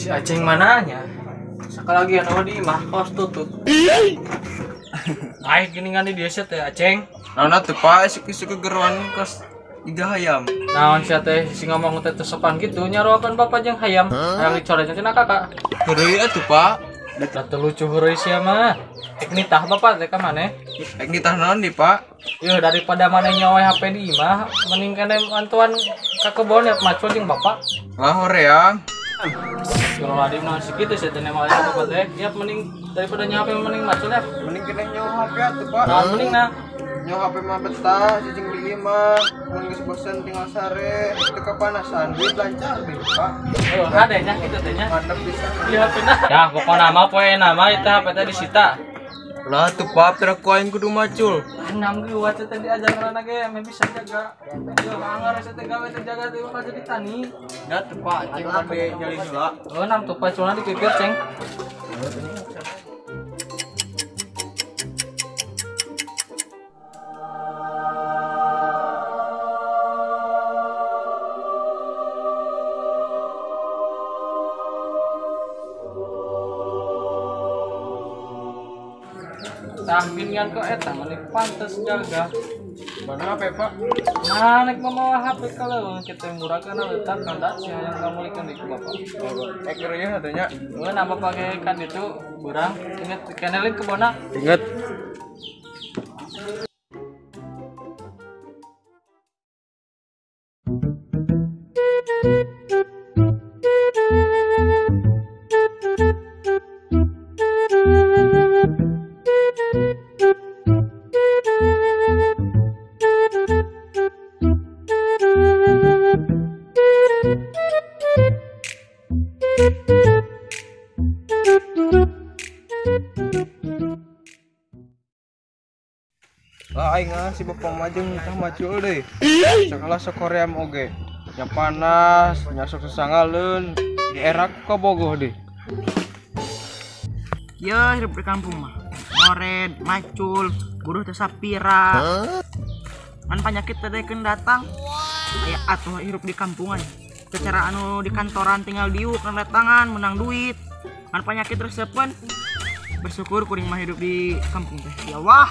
Si Aceng mananya? Sekali lagi anu di mah kos tutut. Aih gini ngani dia set ya Aceng. Naon teh Pak suka geruan kos iga hayam. Naon sia teh si ngomong teh sopan gitu nyaroakeun bapak jeung hayam. Hayang dicoret cenah kakak. Heureuy atuh Pak. Da teu lucu heureuy sia mah. Ek nitah bapak teh ka maneh. Ek nitah naon di Pak? Ieu daripada maneh nyawa HP di imah mending keneh antuan ka kebon ya macul jeung bapak. Lah horeang. Kalau ada mah segitu sih teh mah bapak teh. Ya mending daripada nyawa HP mending macul ya. Mending kena nyawa HP atuh Pak. Nah, mending nah. Nyawa HP mah betah, cicing di imah. Mun geus bosen tinggal sare, teu kepanasan, duit lancar deh Pak. Oh, ada nya kitu teh nya. Mantap pisan. Di HP nah. Ya pokona mah poe nama itu HP teh disita. Lah tuh Pak, teu ku aing kudu macul. Enam gua teh tadi ajaran ge ame bisa jaga. Yo anggar teh gawe teh jaga teh ka jadi tani. Da tuh Pak, cing bade nyalin heula. Oh, nam tuh paculna dipipir, Ceng. Sampingan ke eta mah pantes jaga. Mana HP Pak? Nah, nek mamawa HP kalau kita murah kana letak kandat yang kamu likan di bapak. Ek reueuh atuh nya. Oh, nama pakai kan itu burang. Ingat kenalin ke bona. Ingat. Lah aing si bapak majeng tah macul deui. Sakala sakoream oge. Nya panas, nya sok sesangaleun, dierak ka bogoh deui. Ya hidup di kampung mah ngored, macul, buruh teh sapira. Kan penyakit teh keun datang. Aya atuh hidup di kampungan. Secara anu di kantoran tinggal diuk kan datangan menang duit. Kan penyakit resepan. Bersyukur kuring mah hidup di kampung teh. Ya wah.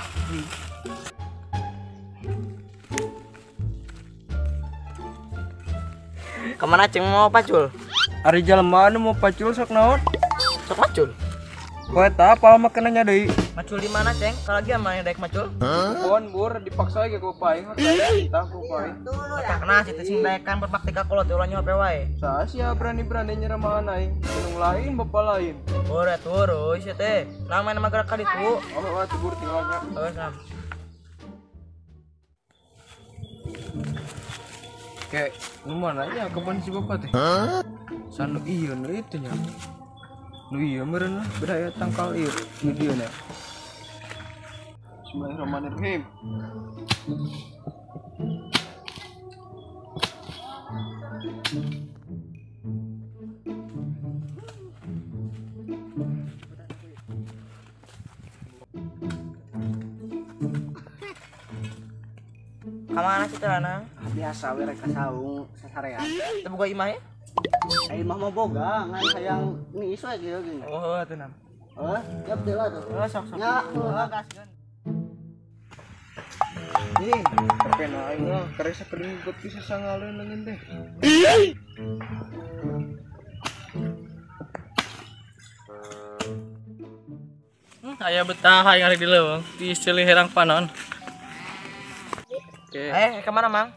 Kemana Ceng mau pacul? Ari jalema anu mau pacul sok naon? Sok macul. Koe tah apal mah kenanya deui. Macul di mana Ceng? Kalau lagi mana daek macul? Pohon bur dipaksa ge ku paing, tah ku paing. Karena situ sing daekan berpraktik kolot ulah nyope wae. Saha sia berani-berani nyeramahan aing? Gunung lain bapak lain. Ora turun sia teh. Lang main magrak ka ditu. Oh, atuh bur tinggalnya. Oh, sam. Kayak nu mana nya kapan si bapak teh? Sanu ieu nu itu nya. Nu ieu meureun lah bedaya tangkal ieu nu dieu nya. Bismillahirrahmanirrahim. Kamana sih terana? Biasa we rek saung sasarean. Teu boga imah ya? Ai mah mah boga ngan hayang niis we kieu gini. Oh, atuh nam. Ya betul lah tuh. Oh, sok. Ya, Gaskeun. Ih, kapena aing mah karesa kering buat bisa sangaleun leungeun teh. Aya betah hayang ari di leuweung di Ciliherang Panon. Oke. Kemana Mang?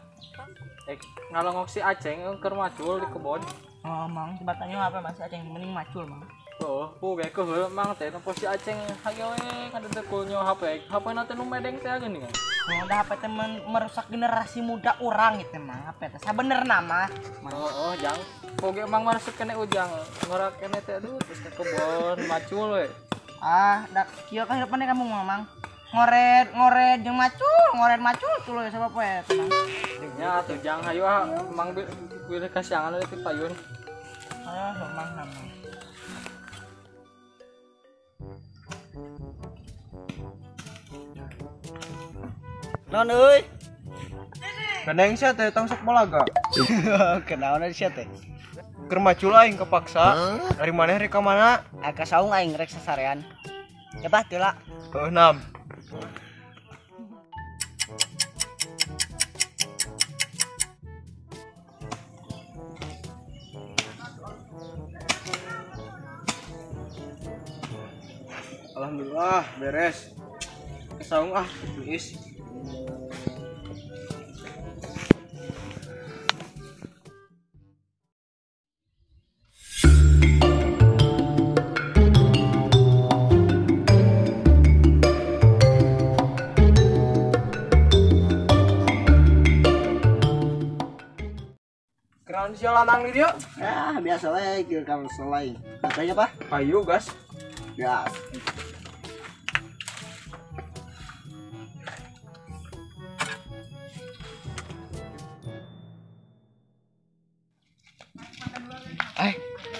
Ngalongok si Aceng keur macul di kebon. Oh, Mang, coba tanya apa masih Aceng mending macul, Mang. Oh, puge ke heula mang teh nu si Aceng hagewe kan teh kul nyawa HP. HP na teh nu medeng teh geuning. Oh, udah HP teh merusak generasi muda urang gitu, Mang. HP teh sabenerna mah. Oh, jang. Puge mang maresep kene ujang. Ngorak kene teh aduh terus ke kebon macul we. Ah, dak kieu ka hidupan kamu Mang. Ngored jeung macul tuh ya sabab we tenang. Nya atuh jang hayu mang bilih kasiangan ti payun. Ayo, Mang nama. Non euy. Kadang sia teh tang sok balaga. Kenaon di sia teh? Keur macul aing kepaksa. Dari mana rek ka mana? Aka saung aing rek sasarean. Coba tila. Heuh nam. Alhamdulillah beres. Kesaung ah, geus. Keran sia lanang di dia. Ah, biasa we kieu kalau selai. Katanya apa? Ayo gas. Gas.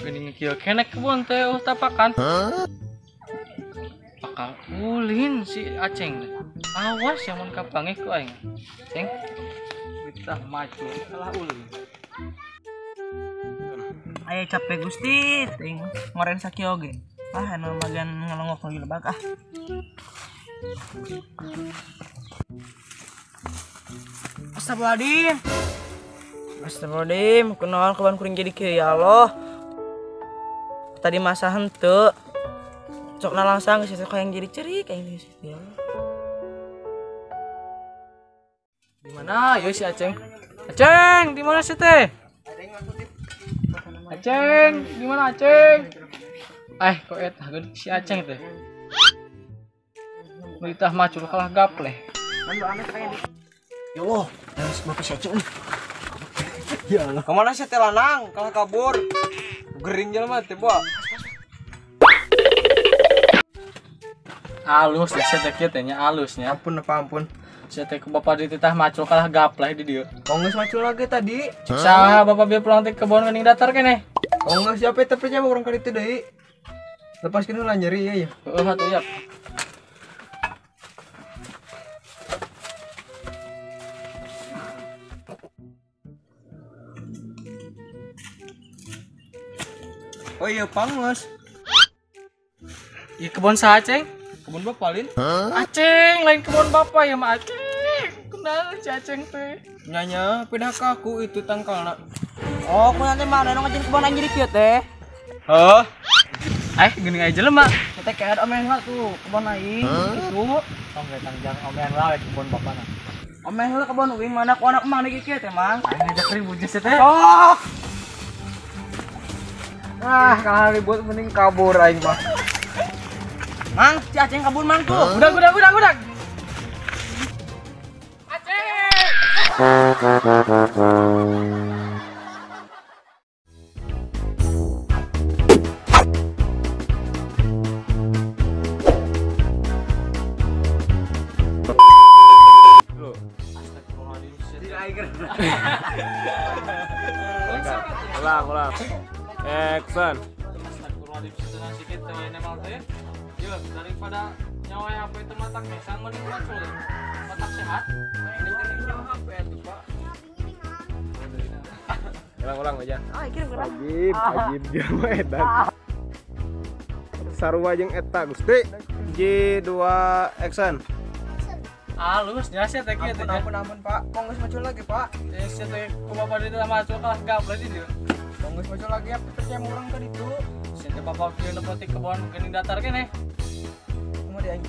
Gini kieu kenek kebun teh tapakan. Pakal ulin si Aceng teh. Awas yang mun kapange ku aing. Ceng. Kita maju salah ulin. Aya capek Gusti ting ngoren sakieu oge. Anu bagian ngelongok lagi lebak ah. Astagfirullahaladzim. Astagfirullahaladzim, kunaon kawan kuring jadi kieu ya Allah. Tadi masa henteu. Sok nalangsang geus kaya yang jadi cerik kayak geus ya. Di mana yo si Aceng? Aceng, di mana sih teh? Aceng, di mana Aceng? Kok eta geuning si Aceng teh. Beritah macul kalah gapleh. Ya Allah, harus bapak si Aceng nih. Ya Allah. Kemana sih teh lanang? Kalah kabur. Gering jelema teh, Bo. Alus ya saya teh teh nya alusnya. Ampun apa ampun. Saya teh ke bapak dititah macul kalah gapleh di dieu. Kongres macul lagi tadi. Saha bapak bieu pulang teh kebon geuning datar keneh. Kongres siapa teh percaya orang kali teh deui. Lepaskeun ulah nyeri ya. Heuh atuh ya. Oh iya pangus. Ieu kebon saha Aceng? Kebun bapak lin. Aceng, lain kebon bapak ya mah Aceng. Kenal si Aceng teh. Nyanya pindah ke aku itu tangkalna. Oh, kunaon teh mah anu ngajin kebon anjir kieu teh. Heuh. Geuning aja lemah. Teh kayak omen lah tuh kebon aing gitu. Tong tangjang omean wae kebon bapana. Omen heula kebon uing mana ku anak emang di kieu teh mang. Aing ngajak ribut geus teh. Oh, Kalah ribut mending kabur aing mah. mang si Aceng kabur mang tuh. Udah. Aceng. Ulang. Action. Astagfirullahaladzim setelah sikit teh nemang teh. Yeuh, daripada nyawa HP teh matak mesang mending macul. Matak sehat. Ini teh nyawa HP atuh, Pak. Ulang aja. Ah, kirim ke Ajib jelema edan. Sarua jeung eta Gusti. J2 action. Alus nya sia teh kieu teh. Ampun Pak. Kongres macul lagi Pak. Sia teh ku bapak ditah macul kalah gapleh di dieu. Kongres macul lagi apa percaya urang ka ditu. Sia teh bapak kieu nepotik kebon geuning datar keneh. Kumaha diaing